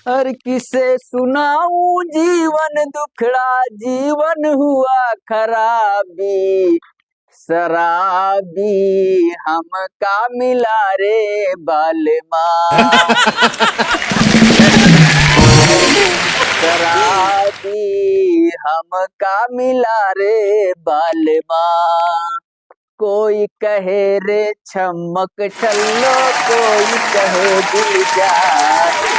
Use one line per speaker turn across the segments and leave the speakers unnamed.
और किसे सुनाऊं जीवन दुखड़ा, जीवन हुआ खराबी, शराबी हमका मिला रे बालमा। शराबी हमका मिला रे बालमा। कोई कहे रे छमक छल्लो, कोई कहे दिल जानी,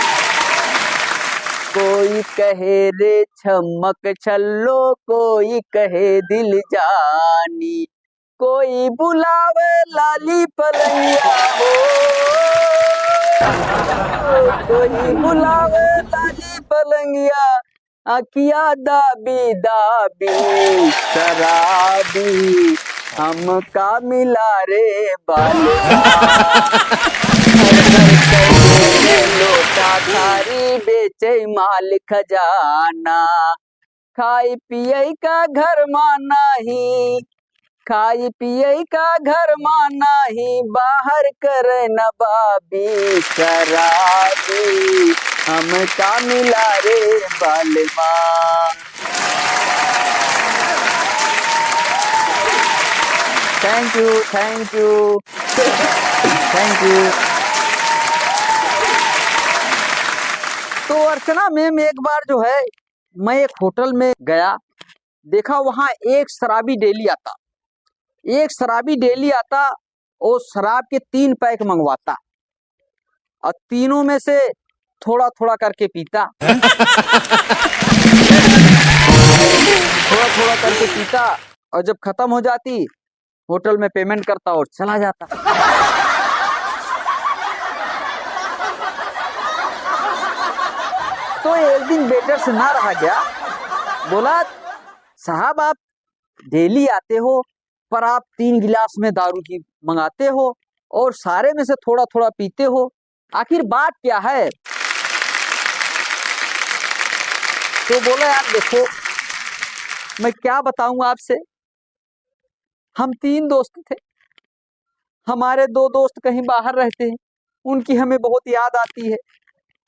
कोई कहे रे छमक छल्लो, कोई कहे दिल जानी, कोई बुलावे लाली पलंगिया हो, कोई बुलावे लाली पलंगिया, आखिया दाबी दाबी, शराबी हमका मिला रे बालमा। लोटा थारी बेचे माल खजाना, खाई पिए का घर माना ही, खाई पिए का घर माना ही, बाहर कर नवाबी, शराबी हमका मिला रे बालमा। Thank you thank you thank you. तो अर्चना मैम एक बार जो है मैं एक होटल में गया, देखा वहां एक शराबी डेली आता, एक शराबी डेली आता और शराब के 3 पैक मंगवाता और तीनों में से थोड़ा थोड़ा करके पीता, थोड़ा थोड़ा करके पीता और जब खत्म हो जाती होटल में पेमेंट करता और चला जाता। तो एक दिन वेटर से ना रहा गया, बोला साहब आप डेली आते हो पर आप 3 गिलास में दारू की मंगाते हो और सारे में से थोड़ा थोड़ा पीते हो, आखिर बात क्या है? तो बोला यार देखो मैं क्या बताऊं आपसे, हम 3 दोस्त थे, हमारे 2 दोस्त कहीं बाहर रहते हैं, उनकी हमें बहुत याद आती है,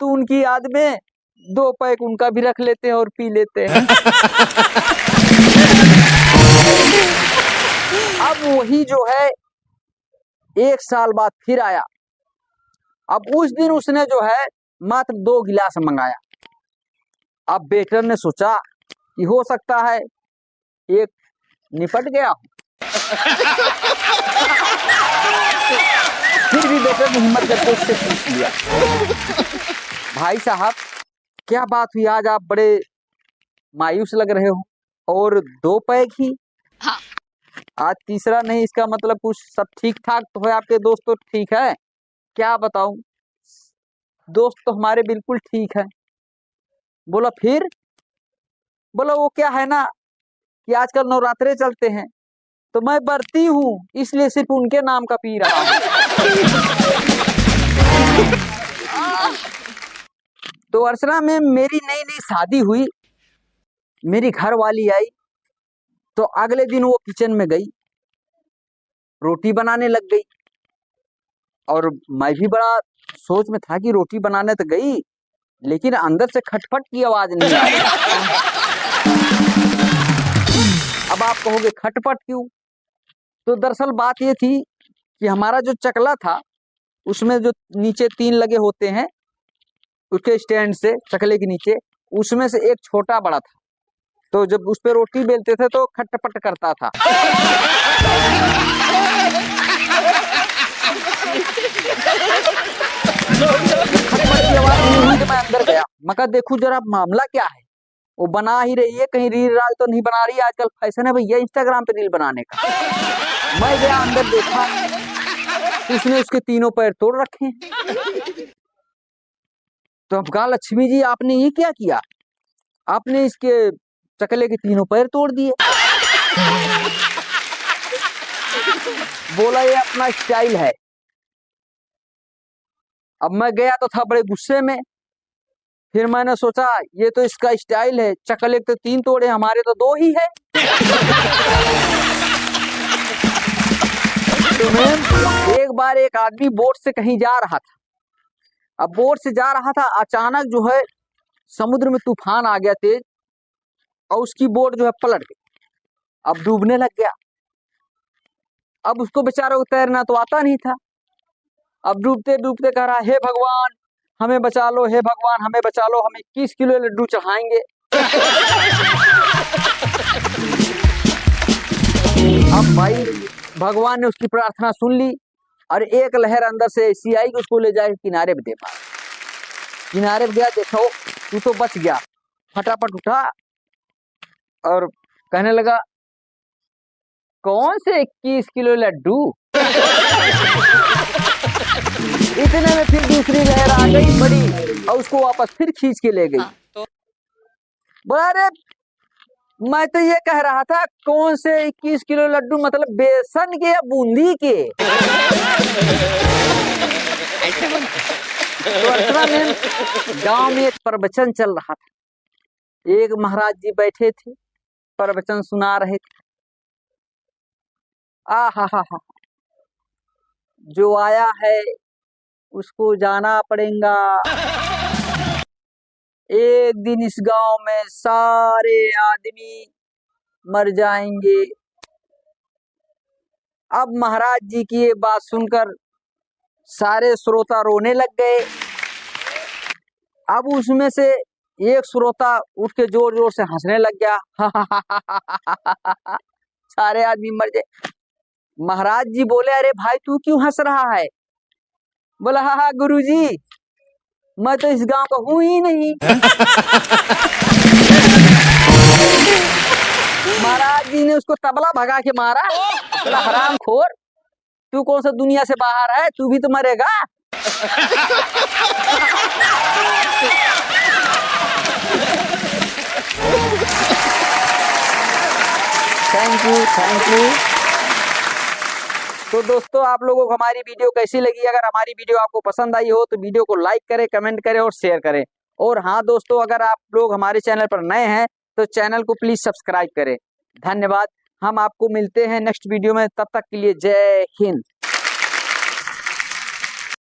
तो उनकी याद में 2 पैक उनका भी रख लेते हैं और पी लेते हैं। अब वही जो है 1 साल बाद फिर आया, अब उस दिन उसने जो है मात्र 2 गिलास मंगाया। अब वेटर ने सोचा कि हो सकता है एक निपट गया, फिर भी वेटर ने हिम्मत करके उससे पूछ लिया, भाई साहब क्या बात हुई, आज आप बड़े मायूस लग रहे हो और 2 पैक ही, आज तीसरा नहीं, इसका मतलब कुछ सब ठीक ठाक तो है, आपके दोस्त तो ठीक है? क्या बताऊं, दोस्त तो हमारे बिल्कुल ठीक है। बोला फिर? बोला वो क्या है ना कि आजकल नवरात्रे चलते हैं तो मैं बरती हूँ, इसलिए सिर्फ उनके नाम का पी रहा हूँ। तो अर्चना में मेरी नई नई शादी हुई, मेरी घर वाली आई तो अगले दिन वो किचन में गई, रोटी बनाने लग गई और मैं भी बड़ा सोच में था कि रोटी बनाने तो गई लेकिन अंदर से खटपट की आवाज नहीं आ रही। अब आप कहोगे खटपट क्यों? तो दरअसल बात ये थी कि हमारा जो चकला था उसमें जो नीचे 3 लगे होते हैं उसके स्टैंड से चकले के नीचे, उसमें से एक छोटा बड़ा था, तो जब उस पे रोटी बेलते थे तो खटपट करता था। खटपट की आवाज नहीं हुई तो मैं अंदर गया, मैं कहा देखूं जरा मामला क्या है, वो बना ही रही है, कहीं रील राल तो नहीं बना रही, आजकल फैशन है भैया इंस्टाग्राम पे रील बनाने का। मैं गया अंदर, देखा उसने उसके 3 पैर तोड़ रखे। तो अब कहा लक्ष्मी जी आपने ये क्या किया, आपने इसके चकले के 3 पैर तोड़ दिए। बोला ये अपना स्टाइल है। अब मैं गया तो था बड़े गुस्से में, फिर मैंने सोचा ये तो इसका स्टाइल है, चकले तो 3 तोड़े, हमारे तो 2 ही है। तो मैं एक बार एक आदमी बोट से कहीं जा रहा था, अब बोट से जा रहा था, अचानक जो है समुद्र में तूफान आ गया तेज, और उसकी बोट जो है पलट गई, अब डूबने लग गया। अब उसको बेचारे को तैरना तो आता नहीं था, अब डूबते डूबते कह रहा, हे भगवान हमें बचा लो, हे भगवान हमें बचा लो, हम 21 किलो लड्डू चढ़ाएंगे। अब भाई भगवान ने उसकी प्रार्थना सुन ली, और एक लहर अंदर से ऐसी आई कि उसको ले जाए किनारे पे दे पा। किनारे पे गया, देखो तू तो बच गया, फटाफट उठा और कहने लगा, कौन से 21 किलो लड्डू। इतने में फिर दूसरी लहर आ गई बड़ी, और उसको वापस फिर खींच के ले गई। बोला, अरे मैं तो ये कह रहा था, कौन से 21 किलो लड्डू, मतलब बेसन के या बूंदी के। तो अर्चना में गांव में एक प्रवचन चल रहा था, एक महाराज जी बैठे थे, प्रवचन सुना रहे थे। हा, जो आया है उसको जाना पड़ेगा, एक दिन इस गांव में सारे आदमी मर जाएंगे। अब महाराज जी की ये बात सुनकर सारे श्रोता रोने लग गए। अब उसमें से एक श्रोता उठ के जोर जोर से हंसने लग गया। सारे आदमी मर जाए। महाराज जी बोले, अरे भाई तू क्यों हंस रहा है? बोला, हा गुरुजी, मैं तो इस गांव का हूं ही नहीं। महाराज जी ने उसको तबला भगा के मारा। बोला, हरामखोर, तू कौन सा दुनिया से बाहर है, तू भी तो मरेगा। Thank you. तो दोस्तों, आप लोगों को हमारी वीडियो कैसी लगी? अगर हमारी वीडियो आपको पसंद आई हो तो वीडियो को लाइक करें, कमेंट करें और शेयर करें। और हाँ दोस्तों, अगर आप लोग हमारे चैनल पर नए हैं तो चैनल को प्लीज सब्सक्राइब करें। धन्यवाद। हम आपको मिलते हैं नेक्स्ट वीडियो में, तब तक के लिए जय हिंद।